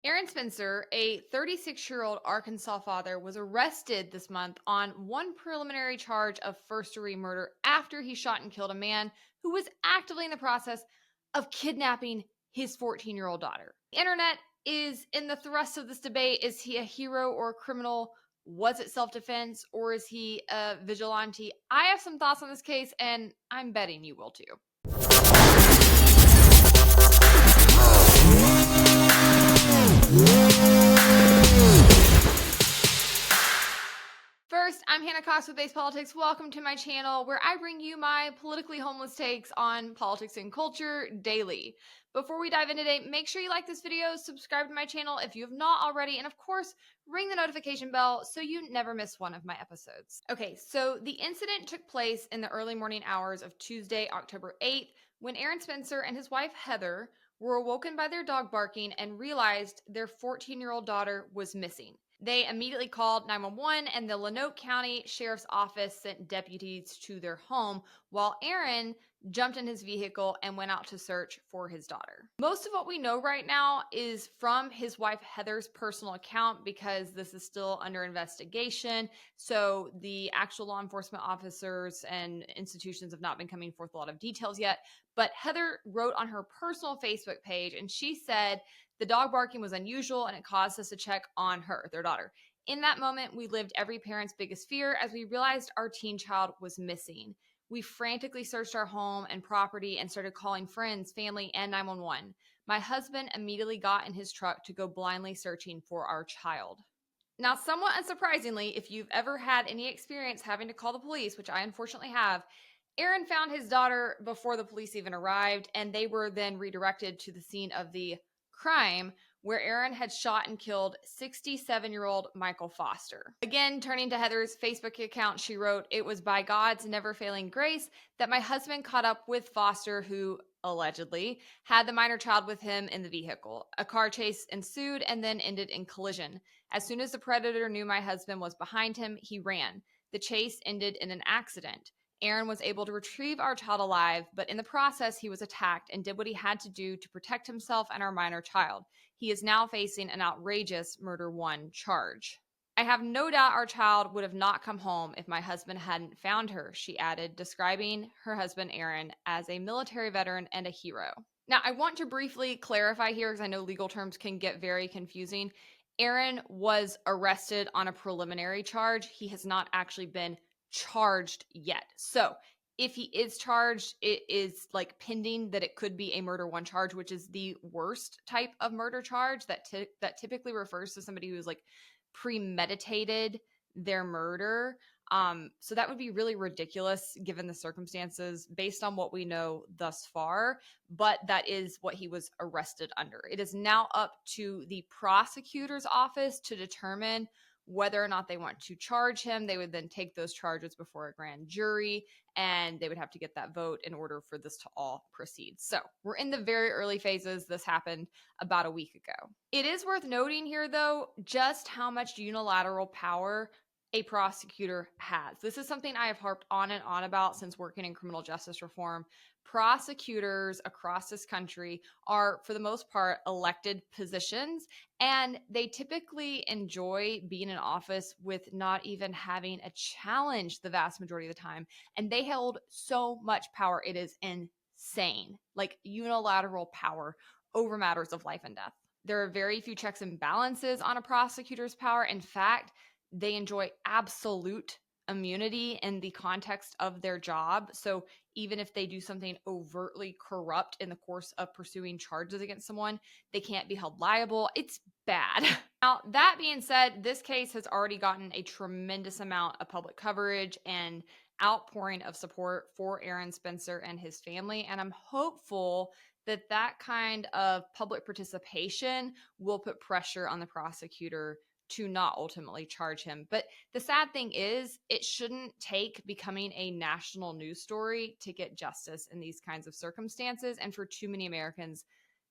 Aaron Spencer, a 36-year-old Arkansas father, was arrested this month on one preliminary charge of first-degree murder after he shot and killed a man who was actively in the process of kidnapping his 14-year-old daughter. The internet is in the thrust of this debate. Is he a hero or a criminal? Was it self-defense, or is he a vigilante? I have some thoughts on this case, and I'm betting you will too. First, I'm Hannah Cox with Ace Politics. Welcome to my channel where I bring you my politically homeless takes on politics and culture daily. Before we dive in today, make sure you like this video, subscribe to my channel if you have not already, and of course, ring the notification bell so you never miss one of my episodes. Okay, so the incident took place in the early morning hours of Tuesday, October 8th, when Aaron Spencer and his wife Heather were awoken by their dog barking and realized their 14-year-old daughter was missing. They immediately called 911, and the Lenoke County Sheriff's Office sent deputies to their home while Aaron jumped in his vehicle and went out to search for his daughter. Most of what we know right now is from his wife Heather's personal account because this is still under investigation. So the actual law enforcement officers and institutions have not been coming forth a lot of details yet. But Heather wrote on her personal Facebook page, and she said, "The dog barking was unusual and it caused us to check on her," their daughter. "In that moment, we lived every parent's biggest fear as we realized our teen child was missing. We frantically searched our home and property and started calling friends, family, and 911. My husband immediately got in his truck to go blindly searching for our child." Now, somewhat unsurprisingly, if you've ever had any experience having to call the police, which I unfortunately have, Aaron found his daughter before the police even arrived, and they were then redirected to the scene of the crime where Aaron had shot and killed 67-year-old Michael Foster. Again, turning to Heather's Facebook account, she wrote, "It was by God's never-failing grace that my husband caught up with Foster, who allegedly had the minor child with him in the vehicle. A car chase ensued and then ended in collision. As soon as the predator knew my husband was behind him, he ran. The chase ended in an accident. Aaron was able to retrieve our child alive, but in the process, he was attacked and did what he had to do to protect himself and our minor child. He is now facing an outrageous murder one charge. I have no doubt our child would have not come home if my husband hadn't found her," she added, describing her husband Aaron as a military veteran and a hero. Now, I want to briefly clarify here because I know legal terms can get very confusing. Aaron was arrested on a preliminary charge. He has not actually been charged yet. So if he is charged, it is like pending that it could be a murder one charge, which is the worst type of murder charge that typically refers to somebody who's like premeditated their murder. So that would be really ridiculous given the circumstances based on what we know thus far, but that is what he was arrested under. It is now up to the prosecutor's office to determine whether or not they want to charge him. They would then take those charges before a grand jury, and they would have to get that vote in order for this to all proceed. So we're in the very early phases. This happened about a week ago. It is worth noting here, though, just how much unilateral power a prosecutor has. This is something I have harped on and on about since working in criminal justice reform. Prosecutors across this country are, for the most part, elected positions, and they typically enjoy being in office with not even having a challenge the vast majority of the time. And they hold so much power. It is insane, like unilateral power over matters of life and death. There are very few checks and balances on a prosecutor's power. In fact, they enjoy absolute immunity in the context of their job. So even if they do something overtly corrupt in the course of pursuing charges against someone, they can't be held liable. It's bad. Now, that being said, this case has already gotten a tremendous amount of public coverage and outpouring of support for Aaron Spencer and his family. And I'm hopeful that that kind of public participation will put pressure on the prosecutor to not ultimately charge him. But the sad thing is, it shouldn't take becoming a national news story to get justice in these kinds of circumstances. And for too many Americans,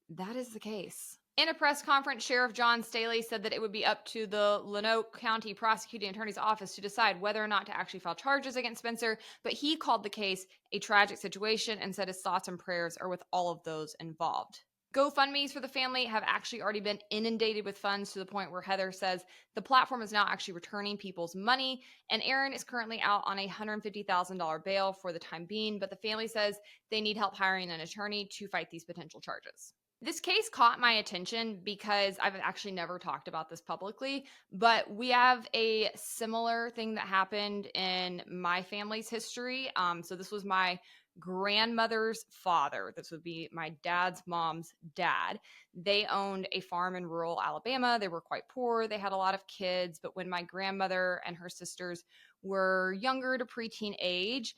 that is the case. In a press conference, Sheriff John Staley said that it would be up to the Lenoke County Prosecuting Attorney's Office to decide whether or not to actually file charges against Spencer, but he called the case a tragic situation and said his thoughts and prayers are with all of those involved. GoFundMe's for the family have actually already been inundated with funds to the point where Heather says the platform is now actually returning people's money. And Aaron is currently out on a $150,000 bail for the time being, but the family says they need help hiring an attorney to fight these potential charges. This case caught my attention because I've actually never talked about this publicly, but we have a similar thing that happened in my family's history. So this was my grandmother's father. This would be my dad's mom's dad. They owned a farm in rural Alabama. They were quite poor. They had a lot of kids. But when my grandmother and her sisters were younger to preteen age,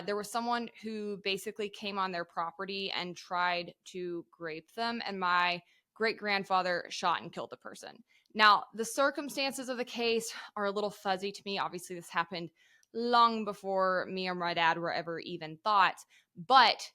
there was someone who basically came on their property and tried to grape them. And my great grandfather shot and killed the person. Now, the circumstances of the case are a little fuzzy to me. Obviously, this happened long before me or my dad were ever even thought. But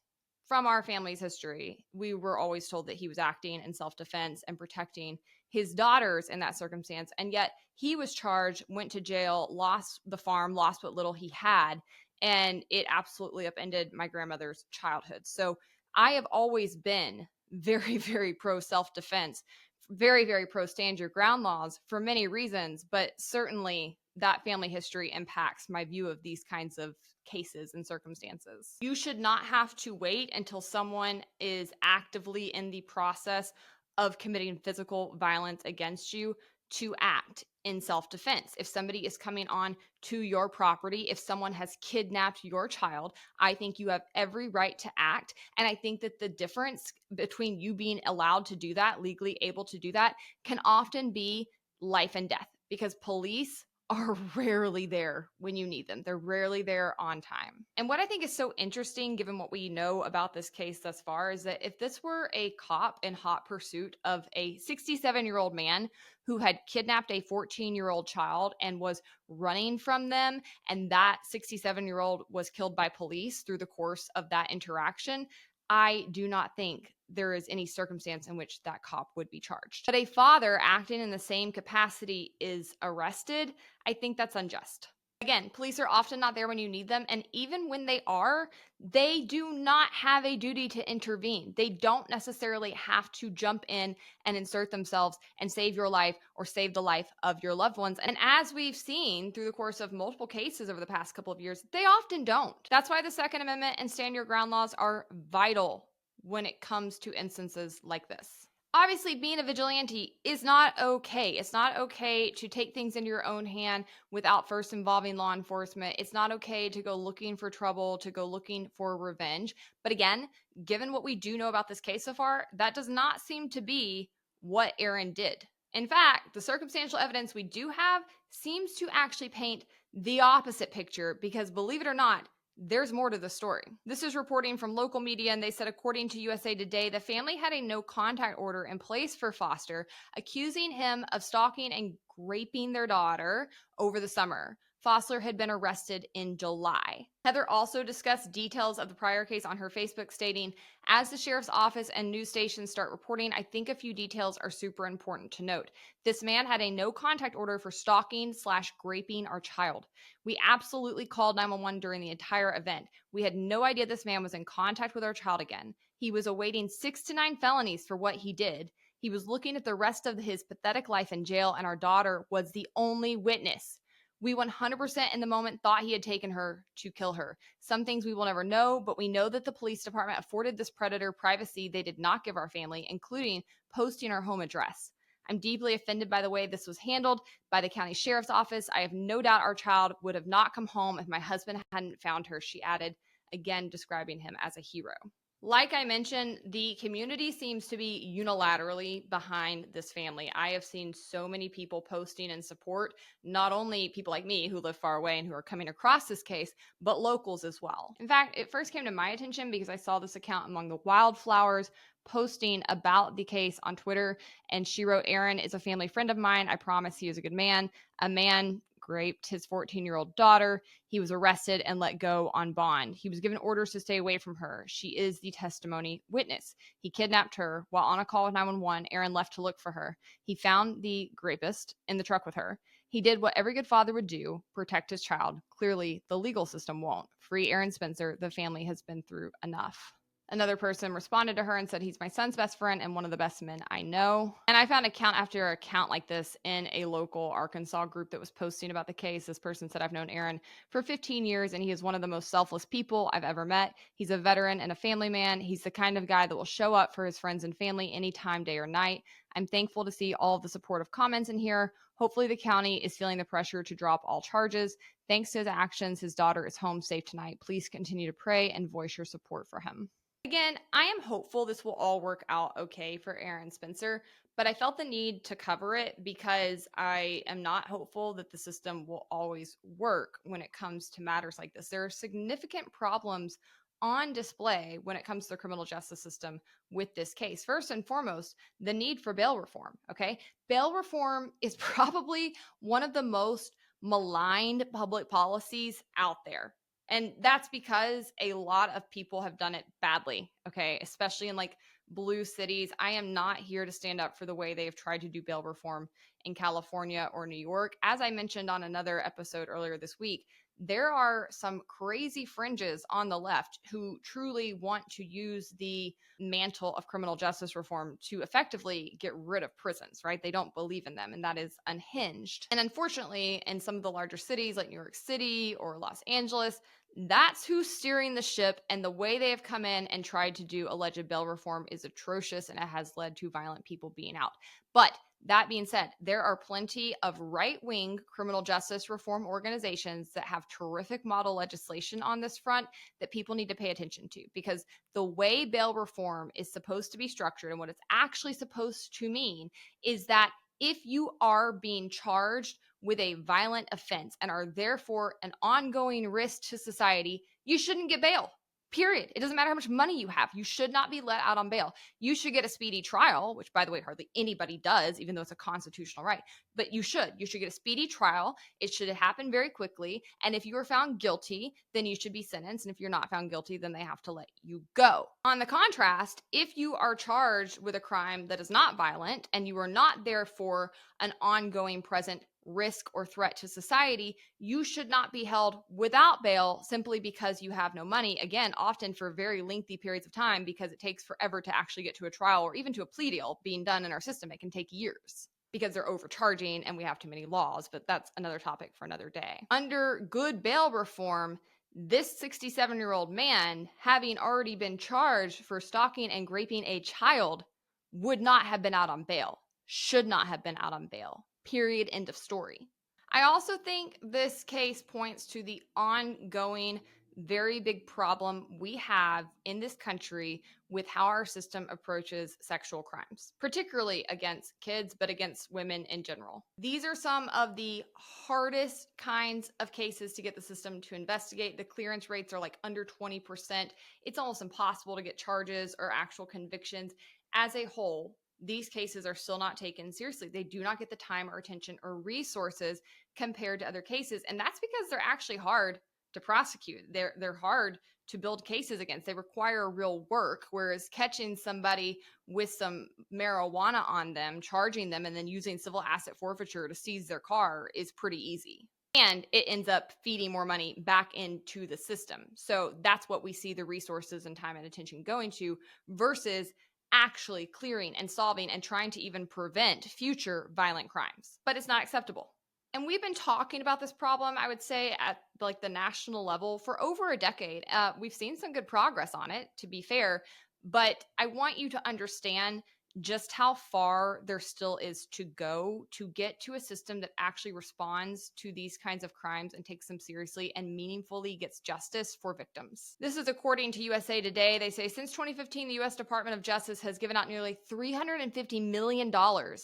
from our family's history, we were always told that he was acting in self-defense and protecting his daughters in that circumstance. And yet he was charged, went to jail, lost the farm, lost what little he had. And it absolutely upended my grandmother's childhood. So I have always been very, very pro self-defense, very, very pro stand your ground laws for many reasons, but certainly that family history impacts my view of these kinds of cases and circumstances. You should not have to wait until someone is actively in the process of committing physical violence against you to act in self-defense. If somebody is coming on to your property, if someone has kidnapped your child, I think you have every right to act. And I think that the difference between you being allowed to do that, legally able to do that, can often be life and death, because police are rarely there when you need them. They're rarely there on time. And what I think is so interesting, given what we know about this case thus far, is that if this were a cop in hot pursuit of a 67-year-old man who had kidnapped a 14-year-old child and was running from them, and that 67-year-old was killed by police through the course of that interaction, I do not think there is any circumstance in which that cop would be charged. But a father acting in the same capacity is arrested. I think that's unjust. Again, police are often not there when you need them. And even when they are, they do not have a duty to intervene. They don't necessarily have to jump in and insert themselves and save your life or save the life of your loved ones. And as we've seen through the course of multiple cases over the past couple of years, they often don't. That's why the Second Amendment and stand your ground laws are vital when it comes to instances like this. Obviously, being a vigilante is not okay. It's not okay to take things into your own hand without first involving law enforcement. It's not okay to go looking for trouble, to go looking for revenge. But again, given what we do know about this case so far, that does not seem to be what Aaron did. In fact, the circumstantial evidence we do have seems to actually paint the opposite picture, because believe it or not, there's more to the story. This is reporting from local media, and they said, according to USA Today, the family had a no contact order in place for Foster, accusing him of stalking and raping their daughter over the summer. Foster had been arrested in July. Heather also discussed details of the prior case on her Facebook, stating, as the sheriff's office and news stations start reporting, I think a few details are super important to note. This man had a no contact order for stalking/graping our child. We absolutely called 911 during the entire event. We had no idea this man was in contact with our child again. He was awaiting 6 to 9 felonies for what he did. He was looking at the rest of his pathetic life in jail, and our daughter was the only witness. We 100% in the moment thought he had taken her to kill her. Some things we will never know, but we know that the police department afforded this predator privacy they did not give our family, including posting our home address. I'm deeply offended by the way this was handled by the county sheriff's office. I have no doubt our child would have not come home if my husband hadn't found her, she added, again describing him as a hero. Like I mentioned, the community seems to be unilaterally behind this family. I have seen so many people posting in support, not only people like me who live far away and who are coming across this case, but locals as well. In fact, it first came to my attention because I saw this account Among the Wildflowers posting about the case on Twitter, and she wrote, Aaron is a family friend of mine. I promise he is a good man. A man raped his 14-year-old daughter. He was arrested and let go on bond. He was given orders to stay away from her. She is the testimony witness. He kidnapped her. While on a call with 911, Aaron left to look for her. He found the rapist in the truck with her. He did what every good father would do, protect his child. Clearly, the legal system won't. Free Aaron Spencer. The family has been through enough. Another person responded to her and said, he's my son's best friend and one of the best men I know. And I found account after account like this in a local Arkansas group that was posting about the case. This person said, I've known Aaron for 15 years and he is one of the most selfless people I've ever met. He's a veteran and a family man. He's the kind of guy that will show up for his friends and family anytime, day or night. I'm thankful to see all of the supportive comments in here. Hopefully the county is feeling the pressure to drop all charges. Thanks to his actions, his daughter is home safe tonight. Please continue to pray and voice your support for him. Again, I am hopeful this will all work out okay for Aaron Spencer, but I felt the need to cover it because I am not hopeful that the system will always work when it comes to matters like this. There are significant problems on display when it comes to the criminal justice system with this case. First and foremost, the need for bail reform, okay? Bail reform is probably one of the most maligned public policies out there. And that's because a lot of people have done it badly, okay, especially in like blue cities. I am not here to stand up for the way they've tried to do bail reform in California or New York. As I mentioned on another episode earlier this week, there are some crazy fringes on the left who truly want to use the mantle of criminal justice reform to effectively get rid of prisons, right? They don't believe in them, and that is unhinged. And unfortunately, in some of the larger cities like New York City or Los Angeles, that's who's steering the ship, and the way they have come in and tried to do alleged bail reform is atrocious, and it has led to violent people being out. But that being said, there are plenty of right-wing criminal justice reform organizations that have terrific model legislation on this front that people need to pay attention to, because the way bail reform is supposed to be structured and what it's actually supposed to mean is that if you are being charged with a violent offense and are therefore an ongoing risk to society, you shouldn't get bail. Period. It doesn't matter how much money you have. You should not be let out on bail. You should get a speedy trial, which, by the way, hardly anybody does, even though it's a constitutional right. But you should. You should get a speedy trial. It should happen very quickly. And if you are found guilty, then you should be sentenced. And if you're not found guilty, then they have to let you go. On the contrast, if you are charged with a crime that is not violent and you are not therefore an ongoing present risk or threat to society, you should not be held without bail simply because you have no money. Again, often for very lengthy periods of time, because it takes forever to actually get to a trial or even to a plea deal being done in our system. It can take years because they're overcharging and we have too many laws, but that's another topic for another day. Under good bail reform, this 67-year-old man, having already been charged for stalking and raping a child, would not have been out on bail, should not have been out on bail. Period. End of story. I also think this case points to the ongoing, very big problem we have in this country with how our system approaches sexual crimes, particularly against kids, but against women in general. These are some of the hardest kinds of cases to get the system to investigate. The clearance rates are like under 20%. It's almost impossible to get charges or actual convictions. As a whole, these cases are still not taken seriously. They do not get the time or attention or resources compared to other cases. And that's because they're actually hard to prosecute. They're hard to build cases against. They require real work, whereas catching somebody with some marijuana on them, charging them, and then using civil asset forfeiture to seize their car is pretty easy. And it ends up feeding more money back into the system. So that's what we see the resources and time and attention going to versus actually clearing and solving and trying to even prevent future violent crimes. But it's not acceptable. And we've been talking about this problem, I would say, at like the national level for over a decade. We've seen some good progress on it, to be fair, but I want you to understand just how far there still is to go to get to a system that actually responds to these kinds of crimes and takes them seriously and meaningfully gets justice for victims. This is according to USA Today. They say since 2015, the U.S. Department of Justice has given out nearly $350 million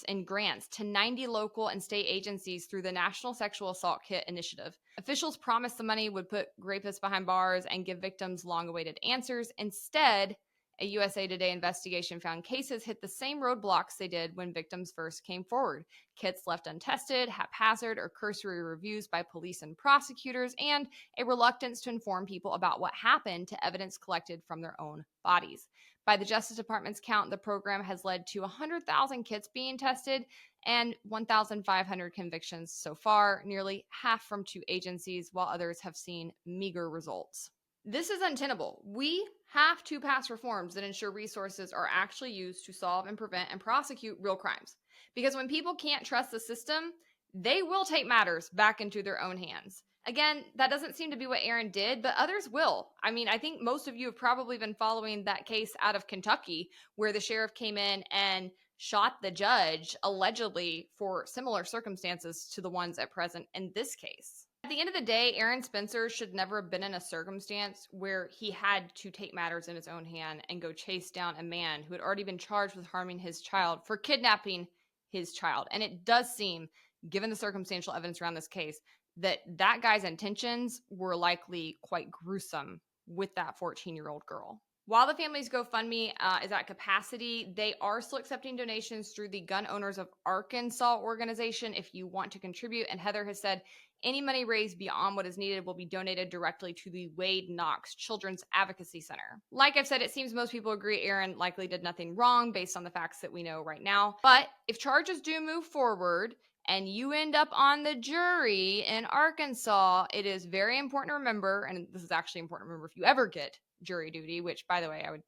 in grants to 90 local and state agencies through the National Sexual Assault Kit Initiative. Officials promised the money would put rapists behind bars and give victims long-awaited answers. Instead, a USA Today investigation found cases hit the same roadblocks they did when victims first came forward. Kits left untested, haphazard or cursory reviews by police and prosecutors, and a reluctance to inform people about what happened to evidence collected from their own bodies. By the Justice Department's count, the program has led to 100,000 kits being tested and 1,500 convictions so far, nearly half from two agencies, while others have seen meager results. This is untenable. We have to pass reforms that ensure resources are actually used to solve and prevent and prosecute real crimes. Because when people can't trust the system, they will take matters back into their own hands. Again, that doesn't seem to be what Aaron did, but others will. I mean, I think most of you have probably been following that case out of Kentucky where the sheriff came in and shot the judge allegedly for similar circumstances to the ones at present in this case. At the end of the day, Aaron Spencer should never have been in a circumstance where he had to take matters in his own hand and go chase down a man who had already been charged with harming his child for kidnapping his child. And it does seem, given the circumstantial evidence around this case, that that guy's intentions were likely quite gruesome with that 14-year-old girl. While the family's GoFundMe is at capacity, they are still accepting donations through the Gun Owners of Arkansas organization if you want to contribute. And Heather has said any money raised beyond what is needed will be donated directly to the Wade Knox Children's Advocacy Center. Like I've said, it seems most people agree Aaron likely did nothing wrong based on the facts that we know right now. But if charges do move forward and you end up on the jury in Arkansas, it is very important to remember, and this is actually important to remember if you ever get jury duty, which, by the way, I would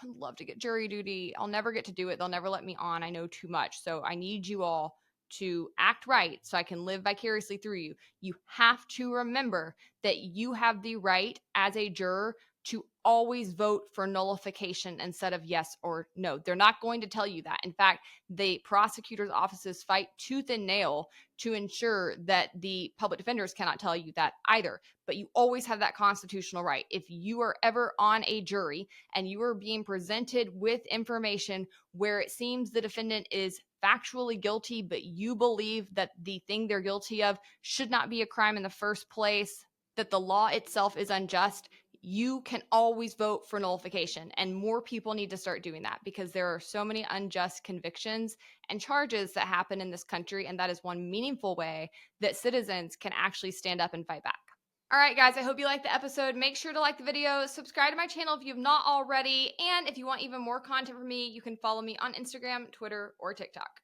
love to get jury duty. I'll never get to do it. They'll never let me on. I know too much. So I need you all to act right so I can live vicariously through you. You have to remember that you have the right as a juror to always vote for nullification instead of yes or no. They're not going to tell you that. In fact, the prosecutor's offices fight tooth and nail to ensure that the public defenders cannot tell you that either. But you always have that constitutional right. If you are ever on a jury and you are being presented with information where it seems the defendant is factually guilty, but you believe that the thing they're guilty of should not be a crime in the first place, that the law itself is unjust, you can always vote for nullification. And more people need to start doing that because there are so many unjust convictions and charges that happen in this country. And that is one meaningful way that citizens can actually stand up and fight back. All right, guys, I hope you liked the episode. Make sure to like the video, subscribe to my channel if you have not already. And if you want even more content from me, you can follow me on Instagram, Twitter, or TikTok.